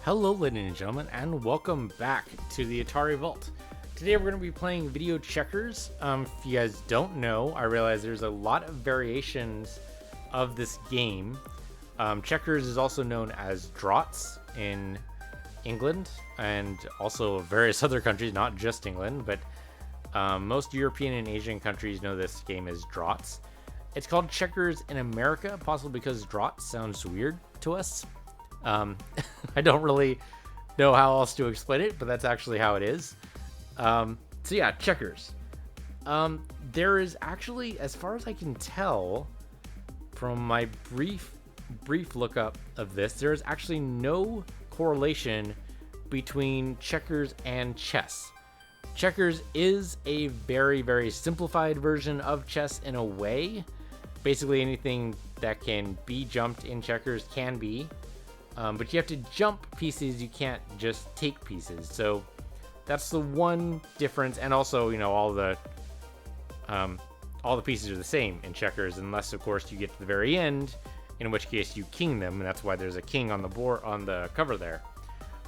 Hello, ladies and gentlemen, and welcome back to the Atari Vault. Today we're going to be playing video checkers. If you guys don't know, I realize there's a lot of variations of this game. Checkers is also known as draughts in England and also various other countries, not just England, but most European and Asian countries know this game as draughts. It's called checkers in America, possibly because draughts sounds weird to us. I don't really know how else to explain it, but that's actually how it is. So yeah, checkers. There is actually, as far as I can tell from my brief lookup of this, there is actually no correlation between checkers and chess. Checkers is a very, very simplified version of chess in a way. Basically anything that can be jumped in checkers can be. But you have to jump pieces, you can't just take pieces. So that's the one difference. And also, you know, all the pieces are the same in checkers, unless of course you get to the very end, in which case you king them, and that's why there's a king on the board on the cover there.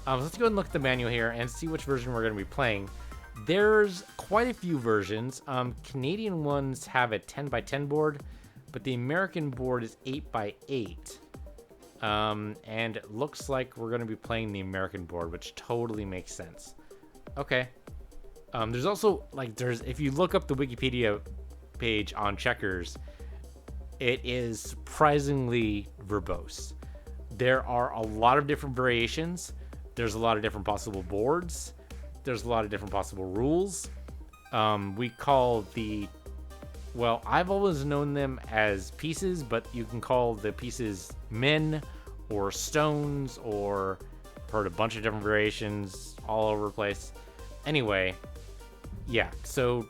So let's go ahead and look at the manual here and see which version we're going to be playing. There's quite a few versions. Canadian ones have a 10x10 board, but the American board is 8x8. And it looks like we're going to be playing the American board, which totally makes sense. Okay. There's also, like, if you look up the Wikipedia page on checkers, it is surprisingly verbose. There are a lot of different variations. There's a lot of different possible boards. There's a lot of different possible rules. We call well, I've always known them as pieces, but you can call the pieces men or stones, or heard a bunch of different variations all over the place. Anyway, yeah, so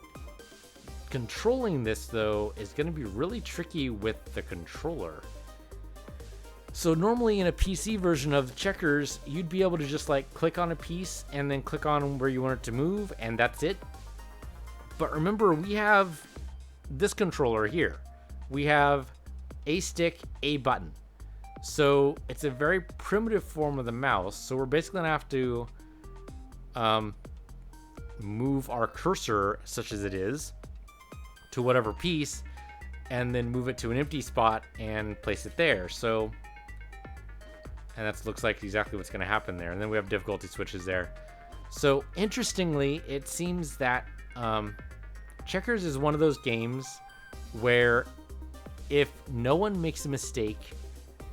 controlling this, though, is going to be really tricky with the controller. So normally in a PC version of checkers, you'd be able to just like click on a piece and then click on where you want it to move, and that's it. But remember, we have this controller here. We have a stick, a button. So it's a very primitive form of the mouse. So we're basically gonna have to move our cursor, such as it is, to whatever piece, and then move it to an empty spot and place it there. So, and that looks like exactly what's gonna happen there. And then we have difficulty switches there. So interestingly, it seems that checkers is one of those games where if no one makes a mistake,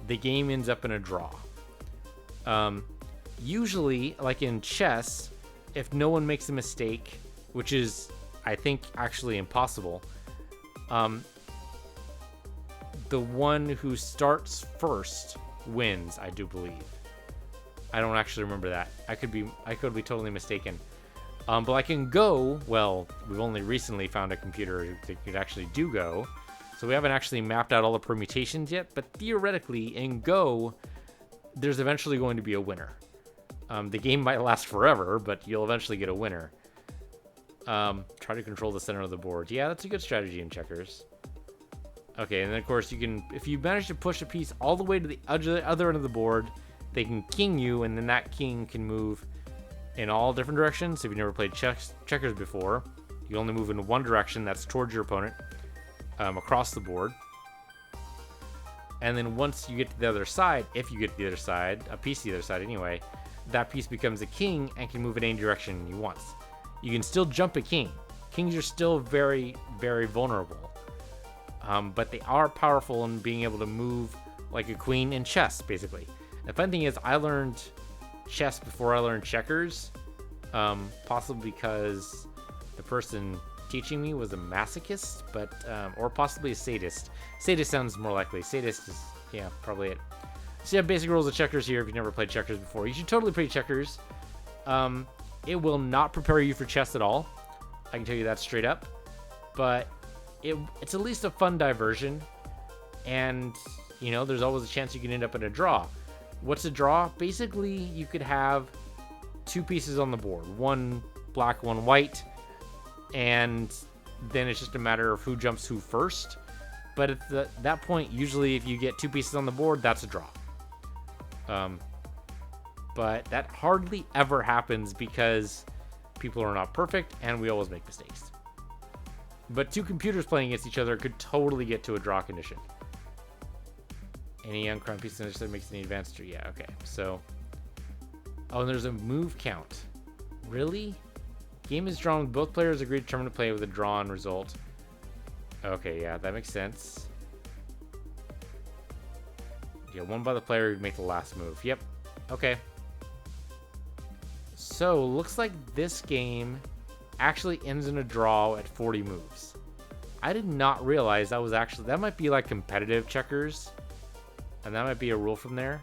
the game ends up in a draw. Usually, like in chess, if no one makes a mistake, which is, I think, actually impossible, the one who starts first wins, I do believe. I don't actually remember that. I could be totally mistaken. But like in Go, well, we've only recently found a computer that could actually do Go. So we haven't actually mapped out all the permutations yet, but theoretically in Go, there's eventually going to be a winner. The game might last forever, but you'll eventually get a winner. Try to control the center of the board. Yeah, that's a good strategy in checkers. Okay, and then of course you can, if you manage to push a piece all the way to the other end of the board, they can king you, and then that king can move in all different directions. If you've never played checkers before, you only move in one direction, that's towards your opponent, across the board. And then once you get to the other side, if you get to the other side, a piece to the other side anyway, that piece becomes a king and can move in any direction you want. You can still jump a king. Kings are still very, very vulnerable. But they are powerful in being able to move like a queen in chess, basically. The fun thing is, I learned chess before I learned checkers, possibly because the person teaching me was a masochist, but or possibly a sadist. Sadist sounds more likely. Sadist is, yeah, probably it. So you have basic rules of checkers here if you've never played checkers before. You should totally play checkers. It will not prepare you for chess at all. I can tell you that straight up. But it's at least a fun diversion. And, you know, there's always a chance you can end up in a draw. What's a draw? Basically, you could have two pieces on the board. One black, one white. And then it's just a matter of who jumps who first. But at that point, usually if you get two pieces on the board, that's a draw. but that hardly ever happens because people are not perfect and we always make mistakes. But two computers playing against each other could totally get to a draw condition. Any uncrowned piece that makes any advance to, yeah, okay. So, oh, and there's a move count. Really? Game is drawn with both players agree determined to play with a drawn result. Okay, yeah, that makes sense. Yeah, one by the player who make the last move. Yep. Okay. So, looks like this game actually ends in a draw at 40 moves. I did not realize that might be like competitive checkers. And that might be a rule from there.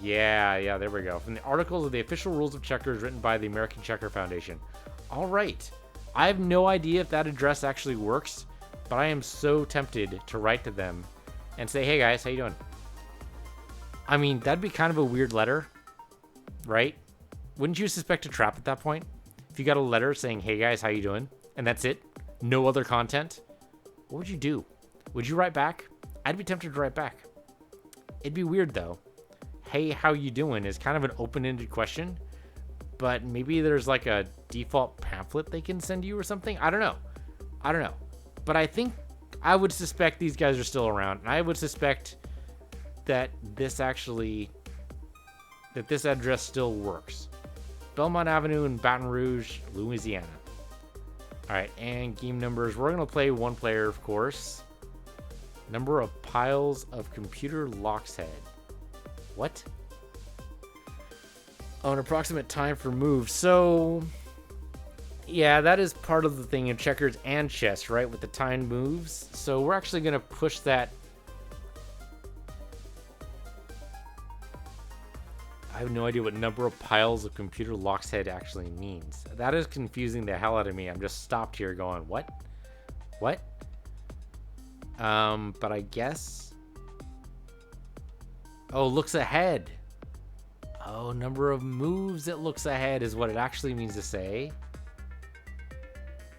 Yeah, there we go. From the articles of the official rules of checkers written by the American Checker Foundation. All right. I have no idea if that address actually works, but I am so tempted to write to them and say, hey guys, how you doing? I mean, that'd be kind of a weird letter, right? Wouldn't you suspect a trap at that point? If you got a letter saying, hey guys, how you doing? And that's it? No other content? What would you do? Would you write back? I'd be tempted to write back. It'd be weird though. Hey, how you doing is kind of an open-ended question, but maybe there's like a default pamphlet they can send you or something. I don't know. But I would suspect these guys are still around, and I would suspect that this address still works. Belmont Avenue in Baton Rouge, Louisiana. All right, and game numbers. We're gonna play one player, of course. Number of piles of computer locks head. What? Oh, an approximate time for moves. So, yeah, that is part of the thing in checkers and chess, right? With the timed moves. So we're actually gonna push that. I have no idea what number of piles of computer locks head actually means. That is confusing the hell out of me. I'm just stopped here going, what? What? But I guess... Oh, looks ahead. Oh, number of moves it looks ahead is what it actually means to say.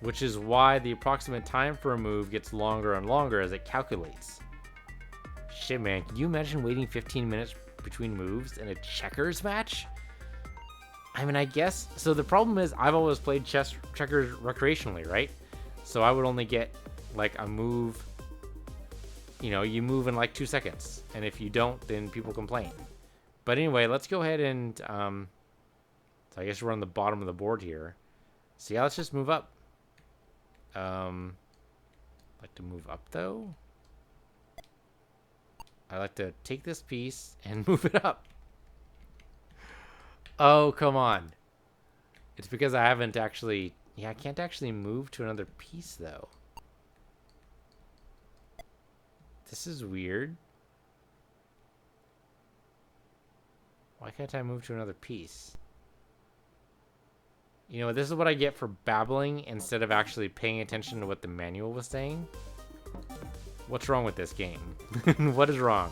Which is why the approximate time for a move gets longer and longer as it calculates. Shit, man. Can you imagine waiting 15 minutes between moves in a checkers match? I mean, I guess. So the problem is I've always played checkers recreationally, right? So I would only get like a move. You know, you move in like 2 seconds. And if you don't, then people complain. But anyway, let's go ahead and, so I guess we're on the bottom of the board here. So yeah, let's just move up. Like to move up though. I like to take this piece and move it up. Oh, come on. It's because I haven't actually, yeah, I can't actually move to another piece though. This is weird. Why can't I move to another piece? You know, this is what I get for babbling instead of actually paying attention to what the manual was saying. What's wrong with this game? What is wrong?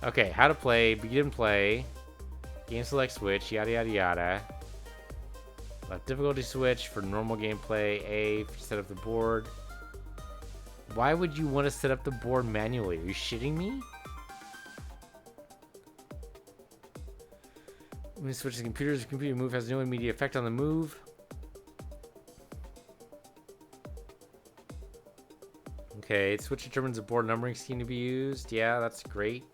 Okay, how to play, begin play, game select switch, yada yada yada. Left difficulty switch for normal gameplay, A, set up the board. Why would you want to set up the board manually? Are you shitting me? When you switch the computers, the computer move has no immediate effect on the move. Okay, switch determines the board numbering scheme to be used. Yeah, that's great.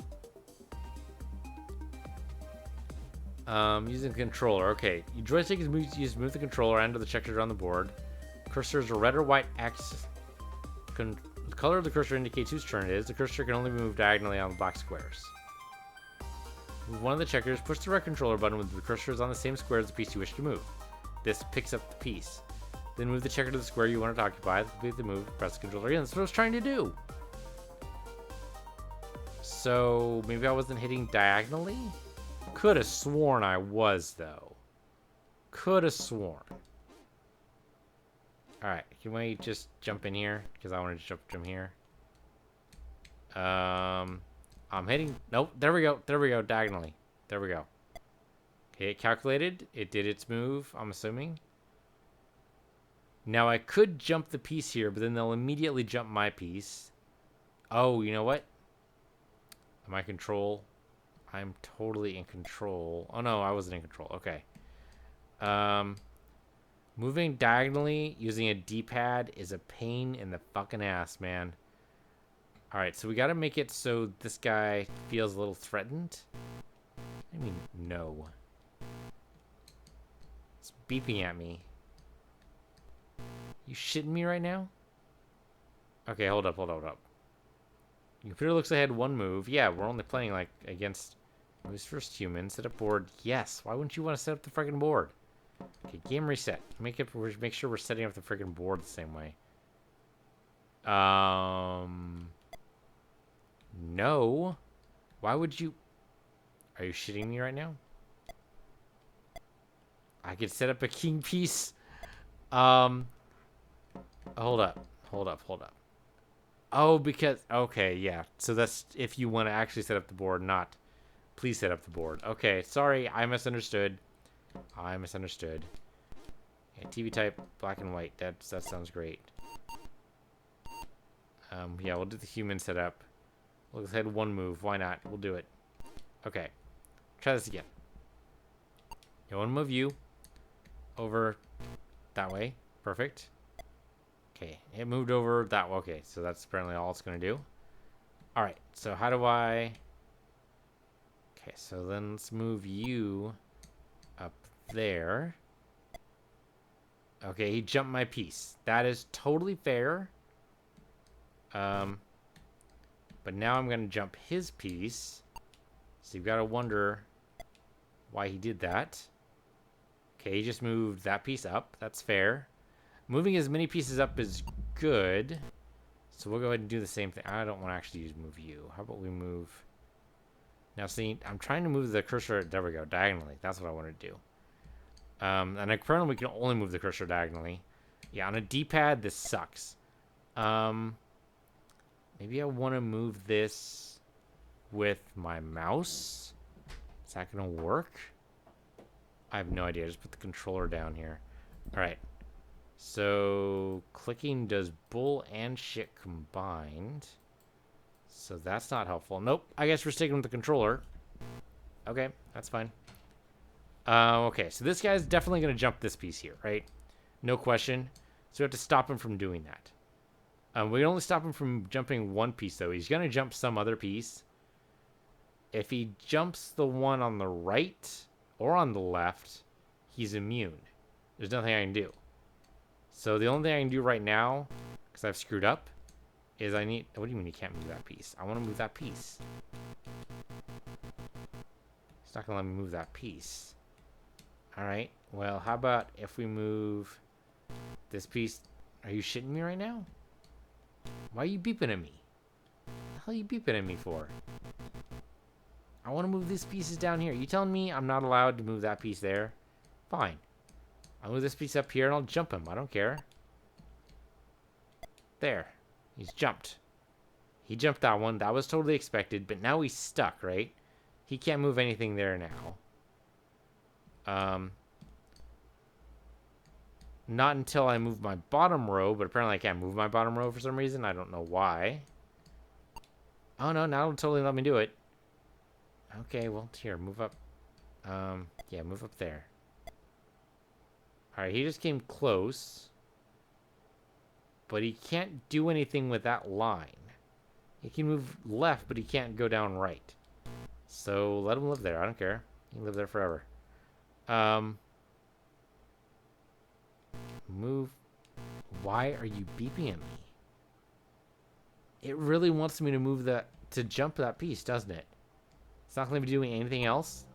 Using the controller. Okay, your joystick is used to move the controller and the checkers on the board. Cursor is a red or white X. The color of the cursor indicates whose turn it is. The cursor can only be moved diagonally on the black squares. Move one of the checkers. Push the right controller button when the cursor is on the same square as the piece you wish to move. This picks up the piece. Then move the checker to the square you want to occupy. Complete the move. Press the controller again. That's what I was trying to do. So maybe I wasn't hitting diagonally? Could have sworn I was, though. Could have sworn. Alright, can we just jump in here? Because I want to jump from here. I'm hitting... Nope, there we go. There we go, diagonally. There we go. Okay, it calculated. It did its move, I'm assuming. Now, I could jump the piece here, but then they'll immediately jump my piece. Oh, you know what? My control... I'm totally in control. Oh no, I wasn't in control. Okay. Um, moving diagonally using a D-pad is a pain in the fucking ass, man. All right, so we got to make it so this guy feels a little threatened. I mean, no. It's beeping at me. You shitting me right now? Okay, hold up. Computer looks ahead one move. Yeah, we're only playing like against moves first human. Set up board. Yes. Why wouldn't you want to set up the freaking board? Okay, game reset. Make sure we're setting up the freaking board the same way. No. Why would you? Are you shitting me right now? I could set up a king piece. Hold up. Oh, because okay, yeah. So that's if you want to actually set up the board, not please set up the board. Okay, sorry, I misunderstood. Yeah, TV type black and white. That sounds great. Yeah, we'll do the human setup. We'll head one move. Why not? We'll do it. Okay, try this again. Yeah, one move you over that way. Perfect. Okay, it moved over that way. Okay, so that's apparently all it's gonna do. All right, so how do I? Okay, so then let's move you up there. Okay, he jumped my piece. That is totally fair. But now I'm gonna jump his piece. So you've got to wonder why he did that. Okay, he just moved that piece up. That's fair. Moving as many pieces up is good. So we'll go ahead and do the same thing. I don't want to actually move you. How about we move... Now, see, I'm trying to move the cursor... There we go, diagonally. That's what I want to do. And apparently we can only move the cursor diagonally. Yeah, on a D-pad, this sucks. Maybe I want to move this with my mouse. Is that going to work? I have no idea. Just put the controller down here. All right. So clicking does bull and shit combined. So that's not helpful. Nope. I guess we're sticking with the controller. Okay, that's fine. Okay, so this guy's definitely going to jump this piece here, right? No question. So we have to stop him from doing that. We can only stop him from jumping one piece, though. He's going to jump some other piece. If he jumps the one on the right or on the left, he's immune. There's nothing I can do. So the only thing I can do right now, because I've screwed up, is I need... What do you mean you can't move that piece? I want to move that piece. It's not going to let me move that piece. Alright, well, how about if we move this piece? Are you shitting me right now? Why are you beeping at me? What the hell are you beeping at me for? I want to move these pieces down here. You telling me I'm not allowed to move that piece there? Fine. I'll move this piece up here and I'll jump him. I don't care. There. He's jumped. He jumped that one. That was totally expected, but now he's stuck, right? He can't move anything there now. Not until I move my bottom row, but apparently I can't move my bottom row for some reason. I don't know why. Oh no, now it'll totally let me do it. Okay, well, here, move up. Yeah, move up there. Alright, he just came close. But he can't do anything with that line. He can move left, but he can't go down right. So, let him live there. I don't care. He can live there forever. Move. Why are you beeping at me? It really wants me to move that, to jump that piece, doesn't it? It's not going to be doing anything else.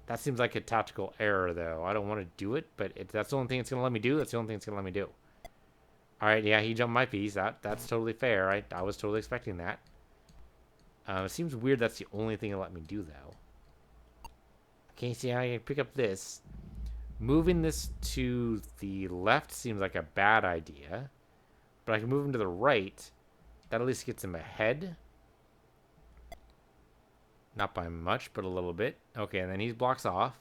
That seems like a tactical error, though. I don't want to do it, but that's the only thing it's going to let me do. That's the only thing it's going to let me do. Alright, yeah, he jumped my piece. That's totally fair. I was totally expecting that. It seems weird that's the only thing it let me do, though. Okay, see how I can pick up this. Moving this to the left seems like a bad idea. But I can move him to the right. That at least gets him ahead. Not by much, but a little bit. Okay, and then he blocks off.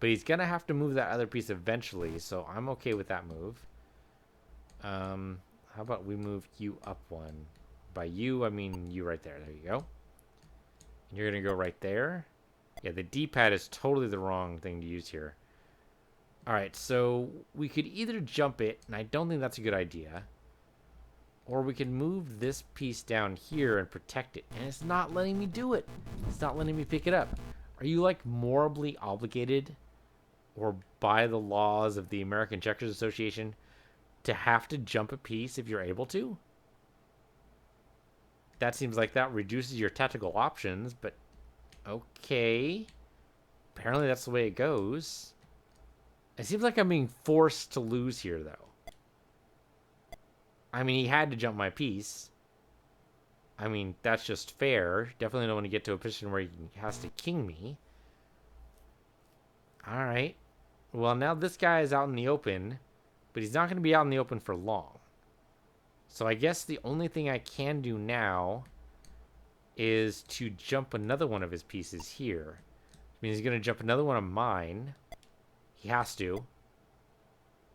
But he's going to have to move that other piece eventually, so I'm okay with that move. How about we move you up one? By you, I mean you right there. There you go. You're going to go right there. Yeah, the D-pad is totally the wrong thing to use here. All right, so we could either jump it, and I don't think that's a good idea, or we can move this piece down here and protect it, and it's not letting me do it. It's not letting me pick it up. Are you, like, morally obligated, or by the laws of the American Checkers Association, to have to jump a piece if you're able to? That seems like that reduces your tactical options, but okay. Apparently that's the way it goes. It seems like I'm being forced to lose here, though. I mean, he had to jump my piece. I mean, that's just fair. Definitely don't want to get to a position where he has to king me. Alright. Well, now this guy is out in the open, but he's not going to be out in the open for long. So I guess the only thing I can do now is to jump another one of his pieces here. I mean, he's going to jump another one of mine. He has to.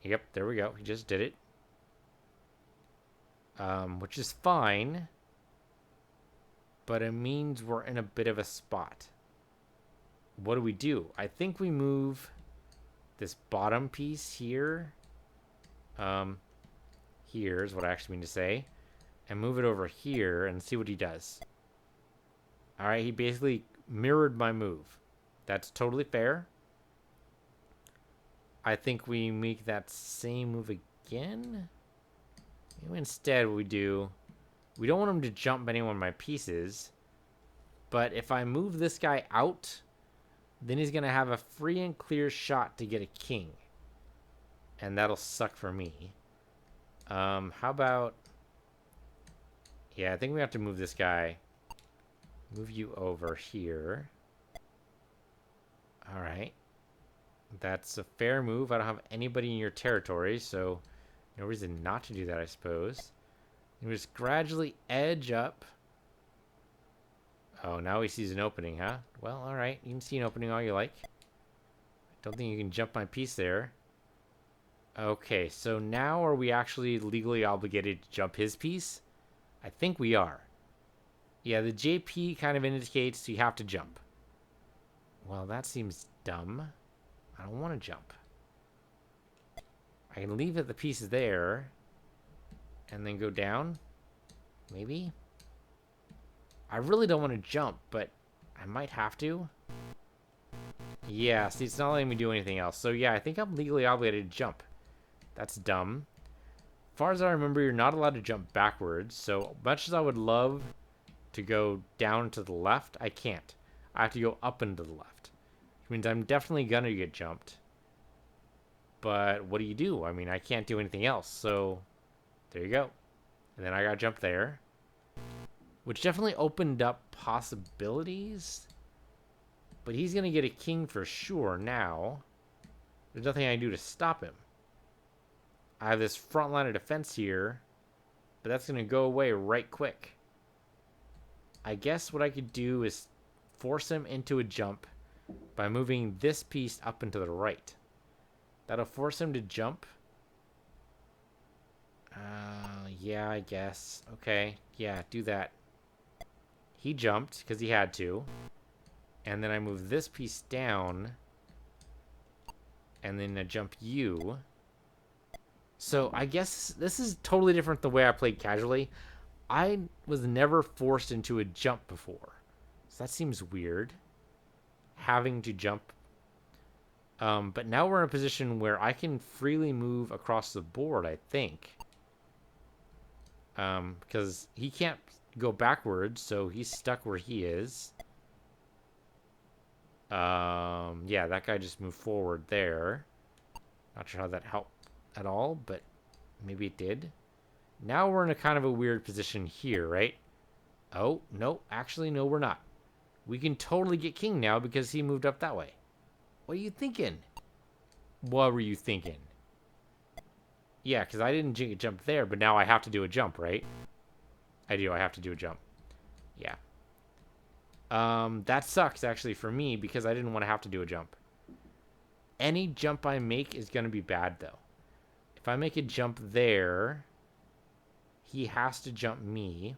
Yep, there we go. He just did it. Which is fine. But it means we're in a bit of a spot. What do? I think we move this bottom piece here. Here's what I actually mean to say. And move it over here and see what he does. Alright, he basically mirrored my move. That's totally fair. I think we make that same move again. Maybe instead what we don't want him to jump any one of my pieces. But if I move this guy out, then he's going to have a free and clear shot to get a king. And that'll suck for me. How about... Yeah, I think we have to move this guy. Move you over here. Alright. That's a fair move. I don't have anybody in your territory, so no reason not to do that, I suppose. And we just gradually edge up. Oh, now he sees an opening, huh? Well, alright. You can see an opening all you like. I don't think you can jump my piece there. Okay, so now are we actually legally obligated to jump his piece? I think we are. Yeah, the JP kind of indicates you have to jump. Well, that seems dumb. I don't want to jump. I can leave it, the piece there, and then go down. Maybe. I really don't want to jump, but I might have to. Yeah, see, it's not letting me do anything else. So yeah, I think I'm legally obligated to jump. That's dumb. As far as I remember, you're not allowed to jump backwards. So much as I would love to go down to the left, I can't. I have to go up and to the left. Which means I'm definitely gonna get jumped. But what do? I mean, I can't do anything else. So there you go. And then I got jumped there. Which definitely opened up possibilities. But he's gonna get a king for sure now. There's nothing I can do to stop him. I have this front line of defense here, but that's going to go away right quick. I guess what I could do is force him into a jump by moving this piece up and to the right. That'll force him to jump. Yeah, I guess. Okay, yeah, do that. He jumped because he had to. And then I move this piece down. And then I jump you. So I guess this is totally different the way I played casually. I was never forced into a jump before. So that seems weird. Having to jump. But now we're in a position where I can freely move across the board, I think. Because he can't go backwards, so he's stuck where he is. Yeah, that guy just moved forward there. Not sure how that helped at all, but maybe it did. Now we're in a kind of a weird position here, right? Oh, no, actually, no, we're not. We can totally get king now because he moved up that way. What are you thinking? What were you thinking? Yeah, because I didn't jump there, but now I have to do a jump, right? I do, I have to do a jump. Yeah. That sucks, actually, for me, because I didn't want to have to do a jump. Any jump I make is going to be bad, though. If I make a jump there, he has to jump me.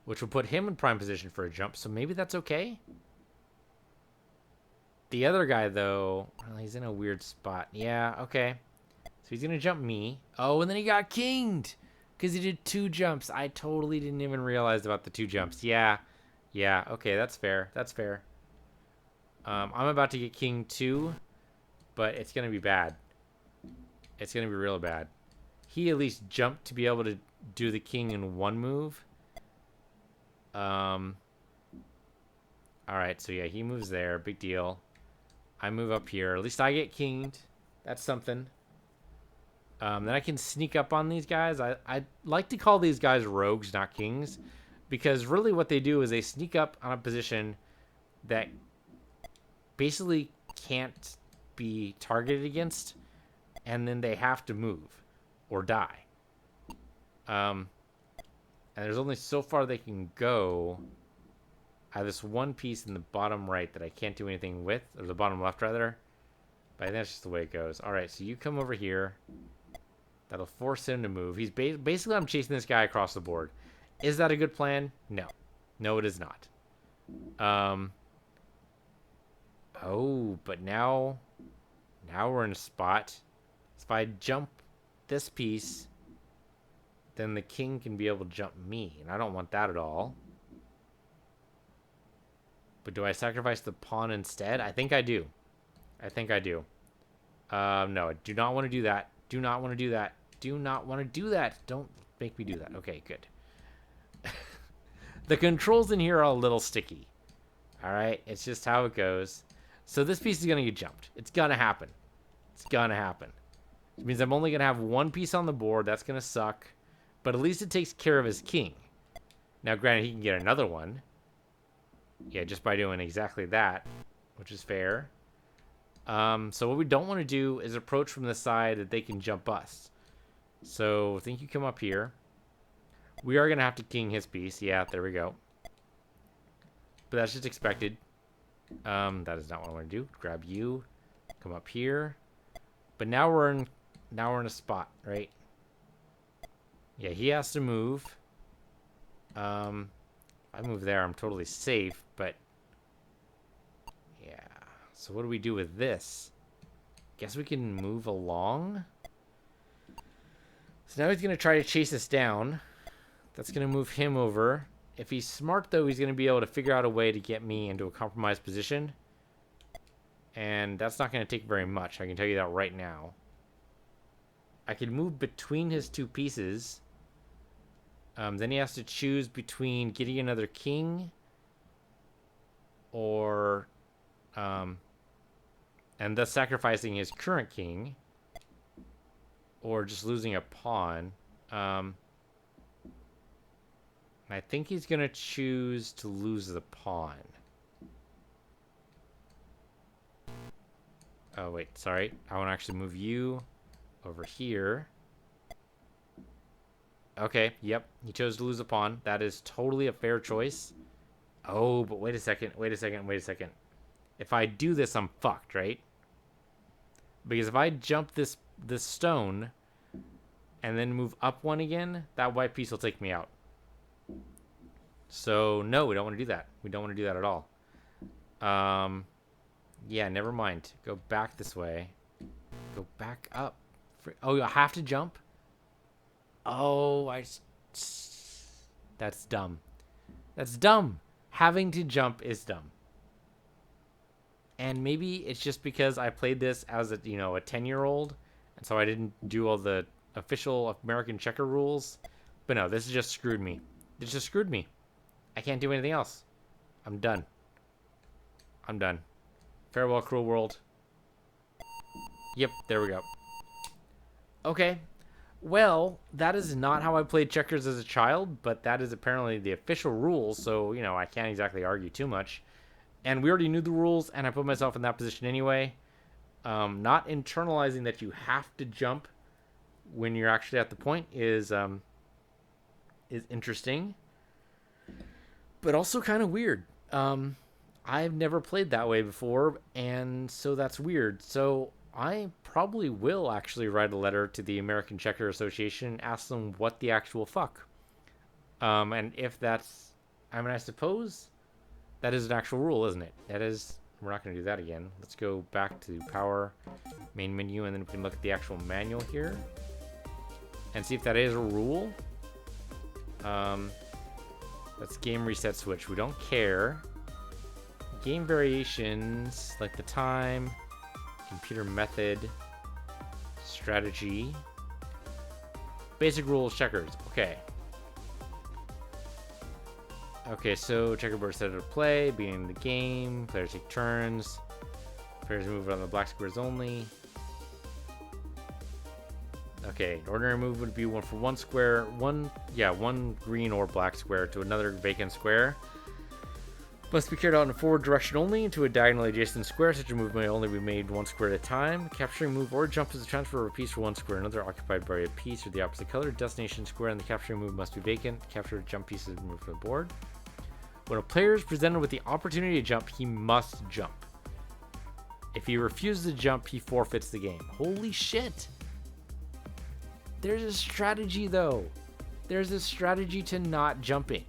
which will put him in prime position for a jump. So maybe that's okay. The other guy, though, well, he's in a weird spot. Yeah, okay. So he's going to jump me. Oh, and then he got kinged because he did 2 jumps. I totally didn't even realize about the 2 jumps. Yeah, okay, that's fair. That's fair. I'm about to get king too, but it's going to be bad. It's going to be real bad. He at least jumped to be able to do the king in 1 move. All right, so yeah, he moves there. Big deal. I move up here. At least I get kinged. That's something. Then I can sneak up on these guys. I like to call these guys rogues, not kings, because really what they do is they sneak up on a position that basically can't be targeted against, and then they have to move or die. And there's only so far they can go. I have this one piece in the bottom right that I can't do anything with, or the bottom left rather. But I think that's just the way it goes. All right, so you come over here. That'll force him to move. He's basically, I'm chasing this guy across the board. Is that a good plan? No. No, it is not. Oh, but now we're in a spot. If I jump this piece, then the king can be able to jump me, and I don't want that at all. But do I sacrifice the pawn instead? I think I do. I think I do. No, I do not want to do that. Do not want to do that. Do not want to do that. Don't make me do that. Okay, good. The controls in here are a little sticky. All right, it's just how it goes. So this piece is going to get jumped. It's going to happen. It's going to happen. Which means I'm only going to have 1 piece on the board. That's going to suck. But at least it takes care of his king. Now, granted, he can get another one. Yeah, just by doing exactly that, which is fair. So what we don't want to do is approach from the side that they can jump us. So I think you come up here. We are going to have to king his piece. Yeah, there we go. But that's just expected. That is not what I want to do. Grab you. Come up here. But now we're in a spot, right? Yeah, he has to move. I move there, I'm totally safe, but yeah. So what do we do with this? Guess we can move along. So now he's going to try to chase us down. That's going to move him over. If he's smart, though, he's going to be able to figure out a way to get me into a compromised position. And that's not going to take very much. I can tell you that right now. I can move between his 2 pieces. Then he has to choose between getting another king or... and thus sacrificing his current king. Or just losing a pawn. I think he's going to choose to lose the pawn. Oh, wait, sorry. I want to actually move you over here. Okay, yep. He chose to lose a pawn. That is totally a fair choice. Oh, but wait a second. If I do this, I'm fucked, right? Because if I jump this stone and then move up 1 again, that white piece will take me out. So, no, we don't want to do that. We don't want to do that at all. Yeah, never mind. Go back this way. Go back up. Oh, I have to jump? Oh, that's dumb. That's dumb. Having to jump is dumb. And maybe it's just because I played this as a 10-year-old, and so I didn't do all the official American checker rules. But no, this has just screwed me. It just screwed me. I can't do anything else. I'm done. I'm done. Farewell, cruel world. Yep, there we go. Okay. Well, that is not how I played checkers as a child, but that is apparently the official rules, so, I can't exactly argue too much. And we already knew the rules, and I put myself in that position anyway. Not internalizing that you have to jump when you're actually at the point is interesting, but also kind of weird. I've never played that way before, and so that's weird. So I probably will actually write a letter to the American Checker Association and ask them what the actual fuck. And if that's I mean, I suppose that is an actual rule, isn't it? That is, we're not going to do that again. Let's go back to power, main menu, and then we can look at the actual manual here and see if that is a rule. That's game reset switch. We don't care. Game variations, like the time, computer method, strategy, basic rules, checkers. Okay. Okay, so checkerboard set to play, beginning the game, players take turns, players move on the black squares only. Okay, an ordinary move would be one for one square, one green or black square to another vacant square. Must be carried out in a forward direction only into a diagonally adjacent square. Such a move may only be made one square at a time. Capturing move or jump is a transfer of a piece from one square to another occupied by a piece with the opposite color. Destination square and the capturing move must be vacant. Captured jump pieces moved from the board. When a player is presented with the opportunity to jump, he must jump. If he refuses to jump, he forfeits the game. Holy shit! There's a strategy, though. There's a strategy to not jumping.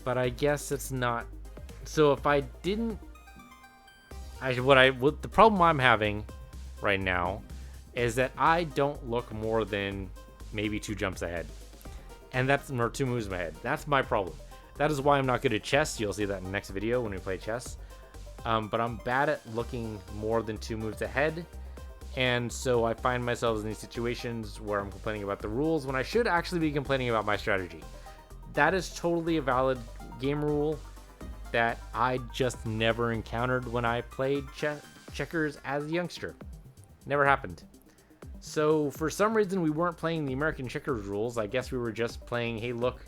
But I guess it's not. So if I didn't, the problem I'm having right now is that I don't look more than maybe 2 jumps ahead, and that's or 2 moves ahead. That's my problem. That is why I'm not good at chess. You'll see that in the next video when we play chess. But I'm bad at looking more than 2 moves ahead, and so I find myself in these situations where I'm complaining about the rules when I should actually be complaining about my strategy. That is totally a valid game rule that I just never encountered when I played checkers as a youngster. Never happened. So for some reason we weren't playing the American checkers rules. I guess we were just playing, hey, look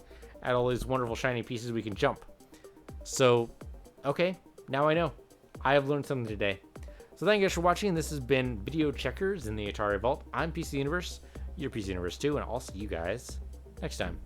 at all these wonderful shiny pieces we can jump. So, okay, now I know. I have learned something today. So thank you guys for watching. This has been Video Checkers in the Atari Vault. I'm PC Universe. You're PC Universe too, and I'll see you guys next time.